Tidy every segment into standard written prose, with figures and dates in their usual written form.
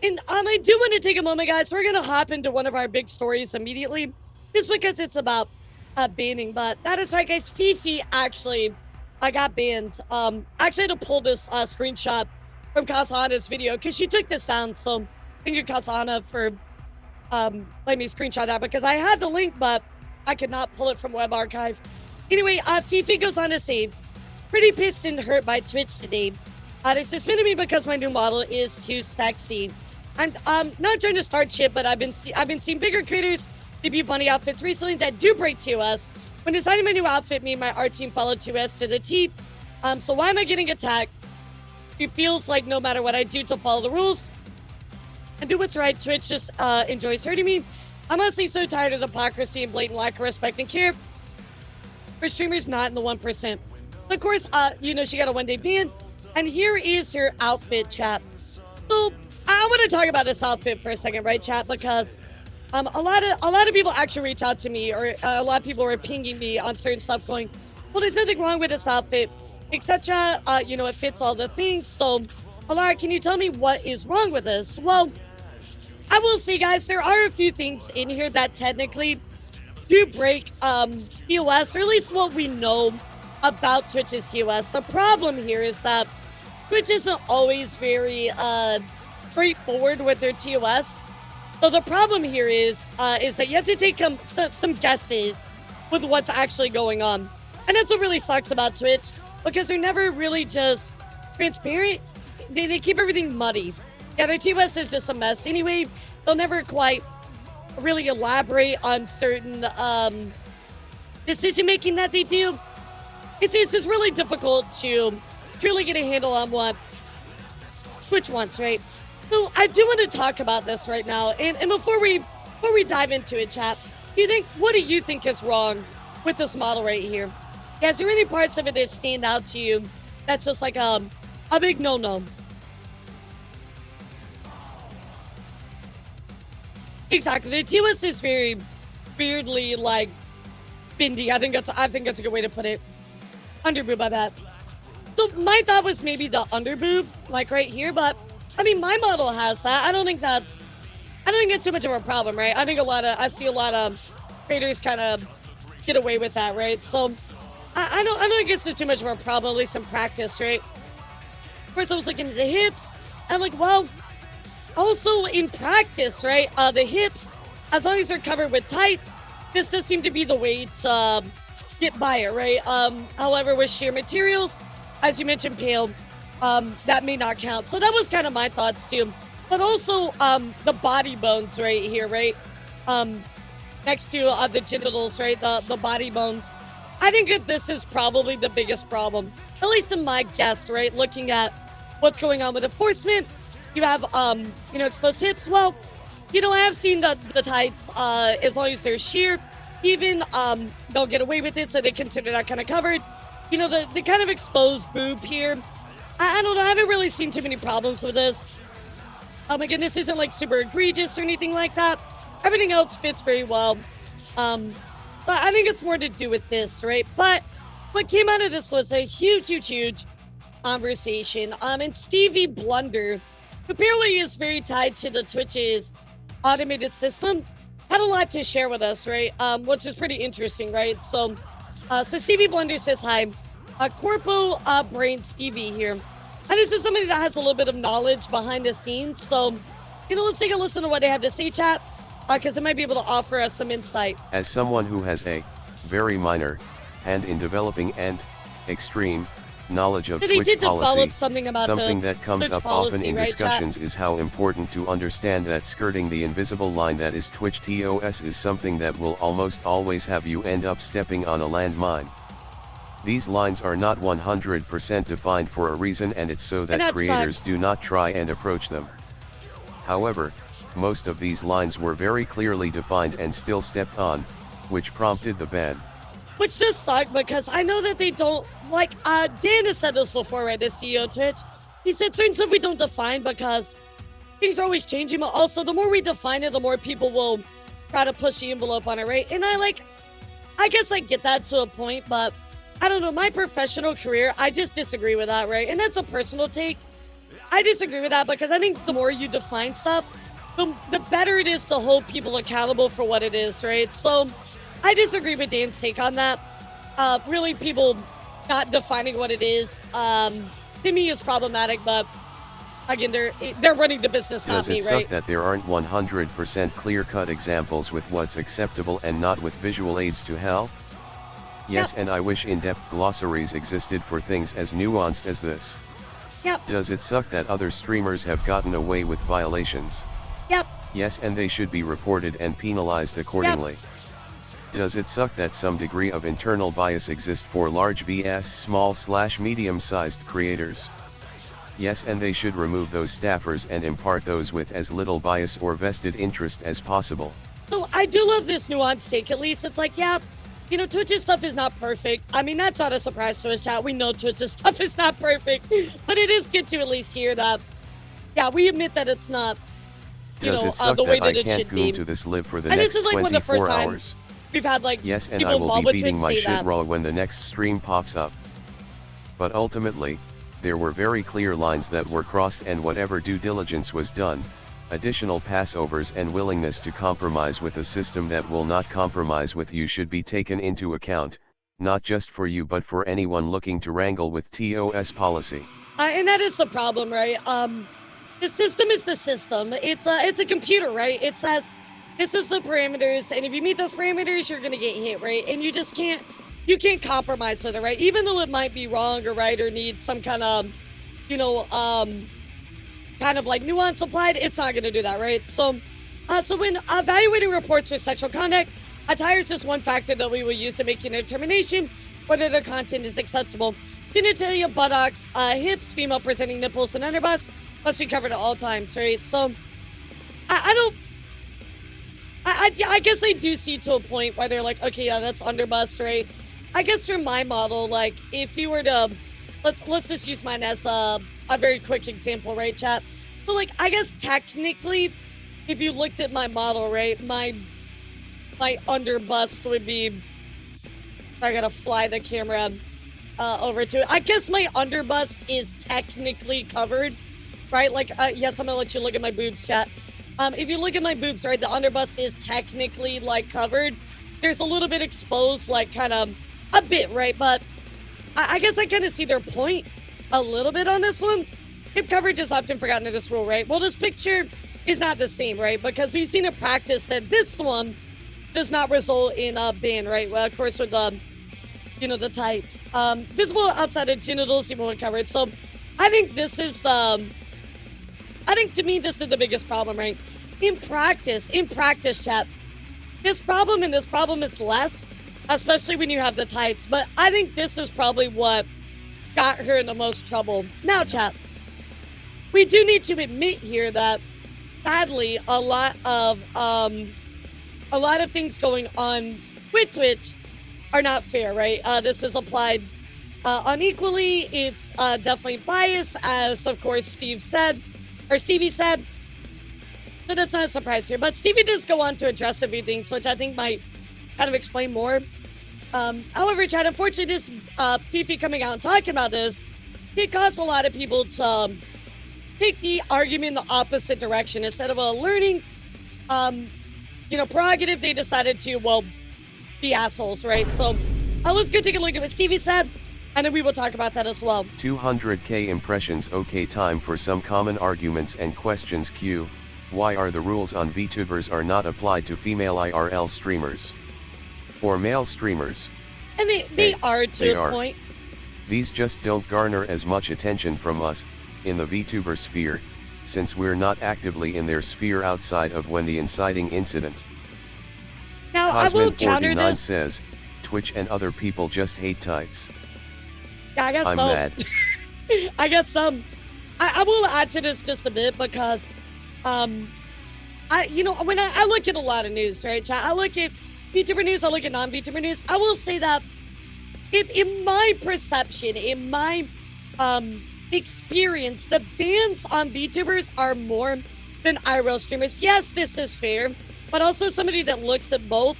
And I do want to take a moment, guys. We're gonna hop into one of our big stories immediately, just because it's about banning. But that is right, guys. FeFe actually, I got banned. I actually had to pull this screenshot from Kazana's video because she took this down. So thank you, Kazana, for letting me screenshot that because I had the link, but I could not pull it from web archive. Anyway, FeFe goes on to say, pretty pissed and hurt by Twitch today. They suspended me because my new model is too sexy. I'm not trying to start shit, but I've been seeing bigger creators debut bunny outfits recently that do break 2S. When designing my new outfit, me and my art team followed 2S to the T. So why am I getting attacked? It feels like no matter what I do to follow the rules and do what's right, Twitch just enjoys hurting me. I'm honestly so tired of the hypocrisy and blatant lack of respect and care for streamers not in the 1%. Of course, she got a one-day ban, and here is her outfit, chat. So I want to talk about this outfit for a second, right, chat? Because a lot of people actually reach out to me, or a lot of people are pinging me on certain stuff, going, "Well, there's nothing wrong with this outfit, etc." It fits all the things. So, Alara, can you tell me what is wrong with this? Well, I will say, guys, there are a few things in here that technically do break TOS, or at least what we know about Twitch's TOS. The problem here is that Twitch isn't always very straightforward with their TOS. So the problem here is that you have to take some guesses with what's actually going on. And that's what really sucks about Twitch, because they're never really just transparent. They keep everything muddy. Yeah, their TOS is just a mess. Anyway, they'll never quite really elaborate on certain decision-making that they do. It's just really difficult to truly get a handle on what Twitch wants, right? So I do want to talk about this right now, and before we dive into it, chat, what do you think is wrong with this model right here? Yeah, is there any parts of it that stand out to you that's just like a big no-no? Exactly, the TOS is very weirdly like bendy. I think that's a good way to put it. Underboob, I bet. So my thought was maybe the underboob, like right here, but I mean, my model has that. I don't think that's too much of a problem, right? I see a lot of creators kind of get away with that, right? So I don't think it's too much of a problem, at least in practice, right? First I was looking at the hips, and I'm like, well, also in practice, right? The hips, as long as they're covered with tights, this does seem to be the way to get by it, right? However, with sheer materials, as you mentioned, Pale, that may not count. So that was kind of my thoughts too. But also the body bones right here, right? Next to the genitals, right? The body bones. I think that this is probably the biggest problem, at least in my guess, right? Looking at what's going on with enforcement, you have, exposed hips. Well, I have seen the tights, as long as they're sheer, even they'll get away with it, so they consider that kind of covered. The kind of exposed boob here, I don't know, I haven't really seen too many problems with this. Again, this isn't like super egregious or anything like that. Everything else fits very well. But I think it's more to do with this, right? But what came out of this was a huge conversation. And Stevie Blunder, who apparently is very tied to the Twitch's automated system, had a lot to share with us, right? Which is pretty interesting, right? So Stevie Blunder says, hi, Corpo Brain Stevie here. And this is somebody that has a little bit of knowledge behind the scenes. So, let's take a listen to what they have to say, chat, because it might be able to offer us some insight. As someone who has a very minor hand in developing and extreme knowledge of Twitch policy, something that comes up often in discussions is how important to understand that skirting the invisible line that is Twitch TOS is something that will almost always have you end up stepping on a landmine. These lines are not 100% defined for a reason, and it's so that creators do not try and approach them. However, most of these lines were very clearly defined and still stepped on, which prompted the ban. Which just sucked, because I know that they don't, like, Dan has said this before, right, the CEO of Twitch. He said certain stuff we don't define because things are always changing, but also the more we define it, the more people will try to push the envelope on it, right? And I guess I get that to a point, but I don't know, my professional career, I just disagree with that, right? And that's a personal take. I disagree with that because I think the more you define stuff, the better it is to hold people accountable for what it is, right? So I disagree with Dan's take on that. Really, people not defining what it is, to me is problematic, but again, they're running the business, not me, right? Does it suck that there aren't 100% clear-cut examples with what's acceptable and not with visual aids to hell? Yes, and I wish in-depth glossaries existed for things as nuanced as this. Yep. Does it suck that other streamers have gotten away with violations? Yep. Yes, and they should be reported and penalized accordingly. Yep. Does it suck that some degree of internal bias exists for large vs small/medium-sized creators? Yes, and they should remove those staffers and impart those with as little bias or vested interest as possible. So I do love this nuanced take, at least. It's like, yeah, you know, Twitch's stuff is not perfect. I mean, that's not a surprise to us, chat. We know Twitch's stuff is not perfect. But it is good to at least hear that, yeah, we admit that it's not, you know, the way that it should be. To this live for the next 24 hours. We've had, like, yes, and I will be beating my shit raw when the next stream pops up. But ultimately, there were very clear lines that were crossed, and whatever due diligence was done, additional passovers and willingness to compromise with a system that will not compromise with you should be taken into account, not just for you but for anyone looking to wrangle with TOS policy. And that is the problem, right? The system is the system. It's a computer, right? It says, this is the parameters, and if you meet those parameters, you're gonna get hit, right? And you just can't compromise with it, right? Even though it might be wrong or right or need some kind of, you know, kind of like nuance applied, it's not gonna do that, right? So when evaluating reports for sexual conduct, attire is just one factor that we will use to make a determination whether the content is acceptable. Genitalia, buttocks, hips, female presenting nipples, and underbust must be covered at all times, right? So I guess I do see to a point where they're like, okay, yeah, that's underbust, right? I guess for my model, like, if you were to, let's just use mine as a very quick example, right, chat? So, like, I guess technically, if you looked at my model, right, my underbust would be, I gotta fly the camera over to it. I guess my underbust is technically covered, right? Like, yes, I'm gonna let you look at my boobs, chat. If you look at my boobs, right, the underbust is technically, like, covered. There's a little bit exposed, like, kind of a bit, right? But I guess I kind of see their point a little bit on this one. Hip coverage is often forgotten in this rule, right? Well, this picture is not the same, right? Because we've seen in practice that this one does not result in a ban, right? Well, of course, with the, you know, the tights. Visible outside of genitals, even when covered. So I think this is the, I think to me, this is the biggest problem, right? In practice, chat, this problem is less, especially when you have the tights. But I think this is probably what got her in the most trouble. Now, chat, we do need to admit here that, sadly, a lot of things going on with Twitch are not fair, right? This is applied unequally. It's definitely biased, as of course Stevie said. But that's not a surprise here. But Stevie does go on to address a few things, which I think might kind of explain more. However, Chad, unfortunately, this FeFe coming out and talking about this, it caused a lot of people to take the argument in the opposite direction. Instead of a learning, you know, prerogative, they decided to, well, be assholes, right? So let's go take a look at what Stevie said, and then we will talk about that as well. 200k impressions. Okay, time for some common arguments and questions. Q. Why are the rules on VTubers are not applied to female IRL streamers? Or male streamers? And they are to a point. These just don't garner as much attention from us, in the VTuber sphere, since we're not actively in their sphere outside of when the inciting incident. Now, I will counter this. Says, Twitch and other people just hate tights. Yeah, I guess I'm mad. I guess I will add to this just a bit because, you know, when I look at a lot of news, right, chat, I look at VTuber news, I look at non-VTuber news, I will say that in my perception, in my experience, the bans on VTubers are more than IRL streamers. Yes, this is fair, but also somebody that looks at both,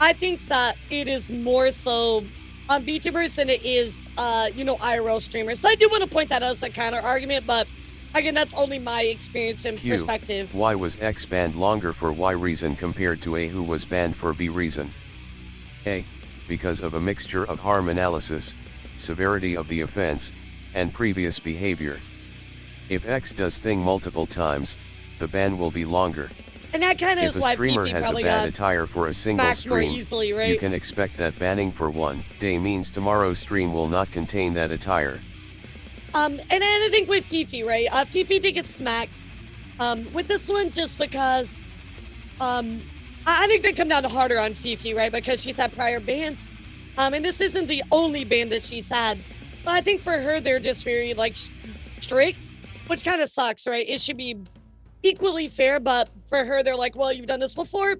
I think that it is more so on VTubers than it is, you know, IRL streamers. So I do want to point that out as a counter argument, but Again, that's only my experience and Q. perspective. Why was X banned longer for Y reason compared to A who was banned for B reason? A. Because of a mixture of harm analysis, severity of the offense, and previous behavior. If X does thing multiple times, the ban will be longer. And that kind of is why If a streamer FeFe has a probably bad attire for a single stream, easily, right? you can expect that banning for one day means tomorrow's stream will not contain that attire. And I think with FeFe, right? FeFe did get smacked. With this one, just because, I think they come down harder on FeFe, right? Because she's had prior bans. And this isn't the only ban that she's had. But I think for her, they're just very, like, strict, which kind of sucks, right? It should be equally fair, but for her, they're like, well, you've done this before.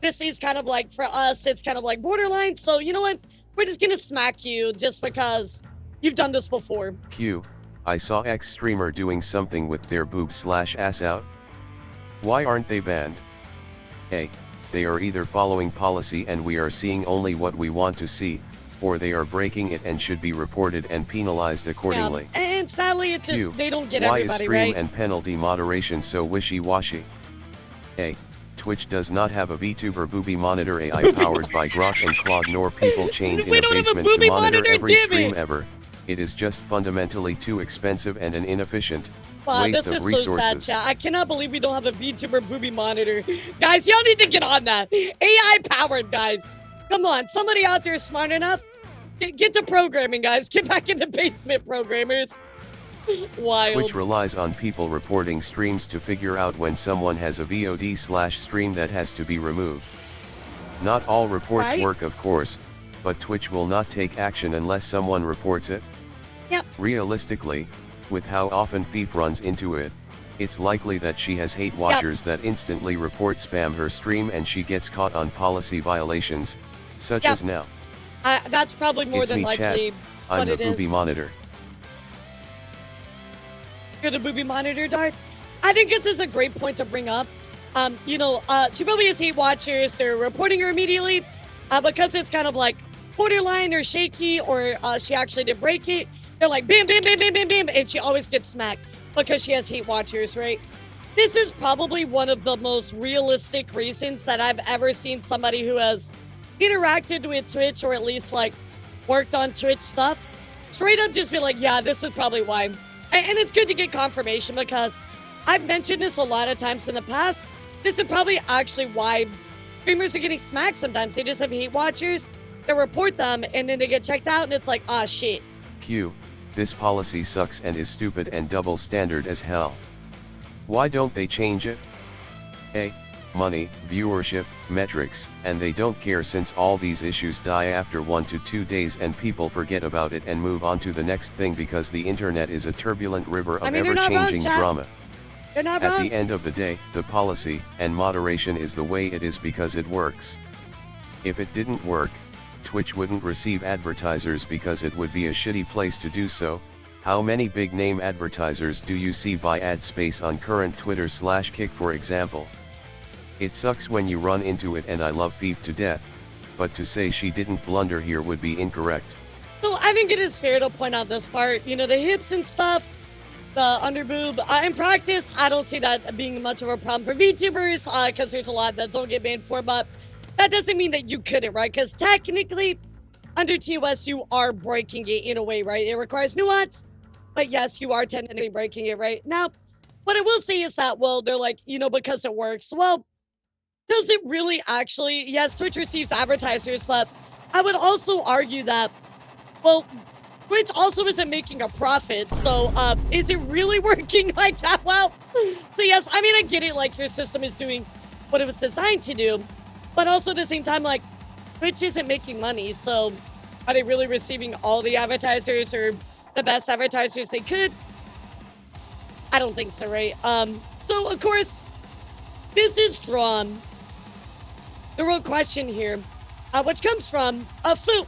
This is kind of like, for us, it's kind of like borderline. So, you know what? We're just gonna smack you just because you've done this before. Q. I saw X streamer doing something with their boob/ass out. Why aren't they banned? A. They are either following policy and we are seeing only what we want to see, or they are breaking it and should be reported and penalized accordingly. Yeah, and sadly, it just, Q. they don't get Why everybody, is stream right? and penalty moderation so wishy-washy? A. Twitch does not have a VTuber booby monitor AI powered by Grok and Claude nor people chained in a basement to monitor every stream ever. It is just fundamentally too expensive and an inefficient waste of resources. So sad, chat. I cannot believe we don't have a VTuber booby monitor. Guys, y'all need to get on that. AI powered, guys. Come on, somebody out there smart enough. Get to programming, guys. Get back in the basement, programmers. Wild. Twitch relies on people reporting streams to figure out when someone has a VOD/stream that has to be removed. Not all reports work, of course, but Twitch will not take action unless someone reports it. Yep. Realistically, with how often FeFe runs into it, it's likely that she has hate watchers that instantly report spam her stream and she gets caught on policy violations, such as now. That's probably more than likely. I'm the booby monitor. You're the booby monitor, Darth? I think this is a great point to bring up. You know, she probably has hate watchers. They're reporting her immediately because it's kind of like borderline or shaky, or she actually did break it. They're like, bam, bam, bam, bam, bam, bam, and she always gets smacked because she has hate watchers, right? This is probably one of the most realistic reasons that I've ever seen somebody who has interacted with Twitch, or at least like worked on Twitch stuff, straight up just be like, yeah, this is probably why. And it's good to get confirmation, because I've mentioned this a lot of times in the past. This is probably actually why streamers are getting smacked sometimes. They just have hate watchers, they report them, and then they get checked out, and it's like, ah, shit. Q. This policy sucks and is stupid and double standard as hell. Why don't they change it? A. Money, viewership, metrics, and they don't care, since all these issues die after 1 to 2 days and people forget about it and move on to the next thing, because the internet is a turbulent river of ever-changing drama. They're not wrong. At the end of the day, the policy and moderation is the way it is because it works. If it didn't work, Twitch wouldn't receive advertisers because it would be a shitty place to do so. How many big name advertisers do you see buy ad space on current Twitter/Kick, for example? It sucks when you run into it, and I love FeFe to death, but to say she didn't blunder here would be incorrect. So I think it is fair to point out this part, you know, the hips and stuff, the underboob. In practice, I don't see that being much of a problem for VTubers, because there's a lot that don't get banned for, but that doesn't mean that you couldn't, right? Because technically, under TOS, you are breaking it in a way, right? It requires nuance, but yes, you are technically breaking it, right? Now, what I will say is that, well, they're like, you know, because it works. Well, does it really actually? Yes, Twitch receives advertisers, but I would also argue that, well, Twitch also isn't making a profit, so is it really working like that well? So yes, I mean, I get it, like, your system is doing what it was designed to do, but also at the same time, like, Twitch isn't making money, so are they really receiving all the advertisers, or the best advertisers they could? I don't think so, right? So of course, this is drawn the real question here, which comes from Fu.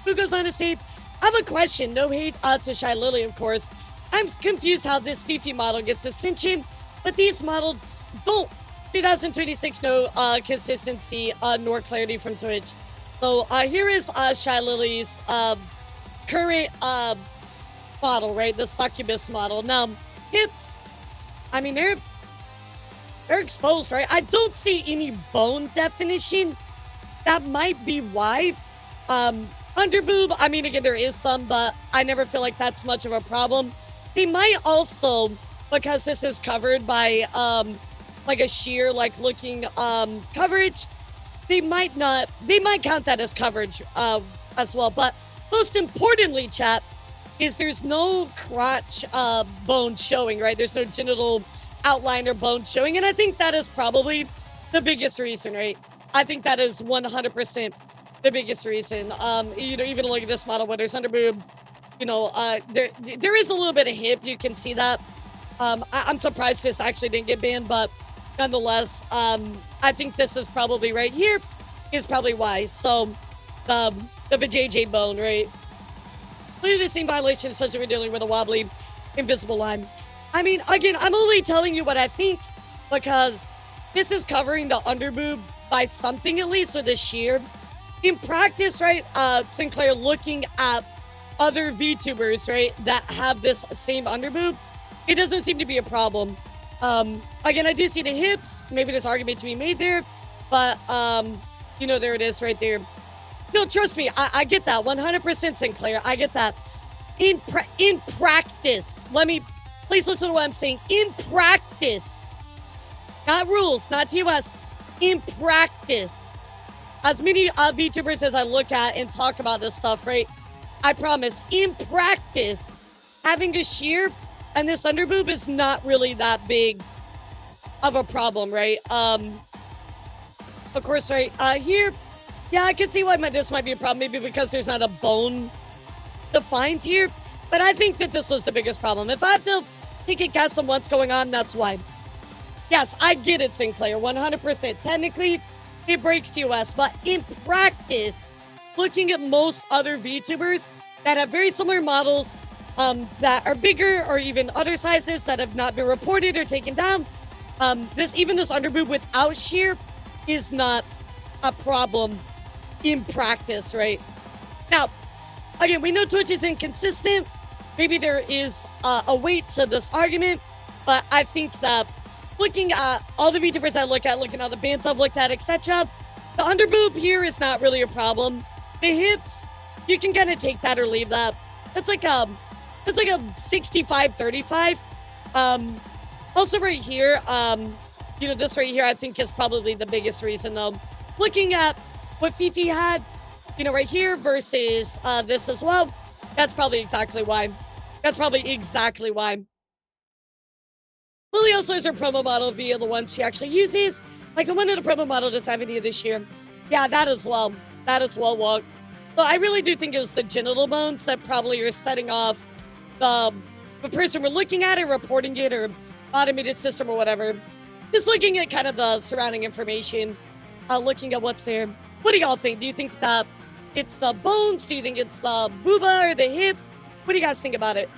Who goes on to say, I have a question, no hate to Shy Lily, of course. I'm confused how this FeFe model gets suspension, but these models don't. 2026, no consistency nor clarity from Twitch. So here is Shy Lily's current model, right? The succubus model. Now, hips, I mean, they're exposed, right? I don't see any bone definition. That might be why. Underboob, I mean, again, there is some, but I never feel like that's much of a problem. They might also, because this is covered by, like a sheer, like, looking, coverage, they might count that as coverage, as well. But most importantly, chat, is there's no crotch, bone showing, right? There's no genital outline or bone showing, and I think that is probably the biggest reason, right? I think that is 100% the biggest reason. You know, even look at this model where there's underboob, you know, there is a little bit of hip, you can see that. I'm surprised this actually didn't get banned, but nonetheless, I think this is probably right here is probably why. So, the vajayjay bone, right? Clearly the same violation, especially if we're dealing with a wobbly, invisible line. I mean, again, I'm only telling you what I think because this is covering the underboob by something at least with a sheer. In practice, right, Sinclair, looking at other VTubers, right, that have this same underboob, it doesn't seem to be a problem. Again, I do see the hips. Maybe there's argument to be made there, but, you know, there it is right there. No, trust me, I get that. 100% Sinclair, I get that. In practice, please listen to what I'm saying. In practice, not rules, not TOS, in practice, as many VTubers as I look at and talk about this stuff, right? I promise, in practice, having a sheer and this underboob is not really that big of a problem, right? Of course, right, here, yeah, I can see why this might be a problem, maybe because there's not a bone defined here, but I think that this was the biggest problem. If I have to take a guess on what's going on, that's why. Yes, I get it, Sinclair, 100%. Technically, it breaks TOS, but in practice, looking at most other VTubers that have very similar models, that are bigger or even other sizes that have not been reported or taken down, this underboob without sheer is not a problem in practice, right? Now, again, we know Twitch is inconsistent. Maybe there is a weight to this argument, but I think that looking at all the VTubers I look at, looking at all the bands I've looked at, etc., the underboob here is not really a problem. The hips, you can kind of take that or leave that. It's like a 65-35. Also right here, you know, this right here I think is probably the biggest reason though. Looking at what FeFe had, you know, right here versus this as well, that's probably exactly why. Lily also has her promo model via the ones she actually uses. Like the one in the promo model doesn't have any of this year. Yeah, that as well. Walk. So I really do think it was the genital bones that probably are setting off the person we're looking at it, reporting it, or automated system or whatever. Just looking at kind of the surrounding information, looking at what's there. What do y'all think? Do you think that it's the bones? Do you think it's the booba or the hip? What do you guys think about it?